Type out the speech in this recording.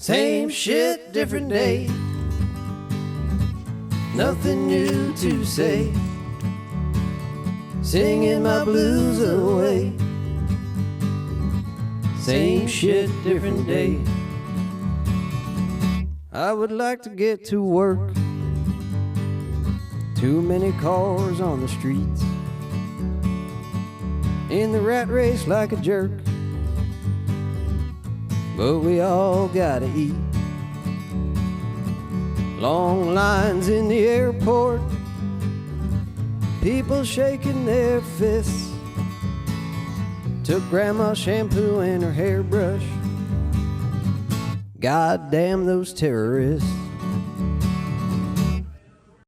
Same shit, different day. Nothing new to say. Singing my blues away. Same shit, different day. I would like to get to work. Too many cars on the streets. In the rat race like a jerk. But we all gotta eat. Long lines in the airport. People shaking their fists. Took grandma's shampoo and her hairbrush. God damn those terrorists.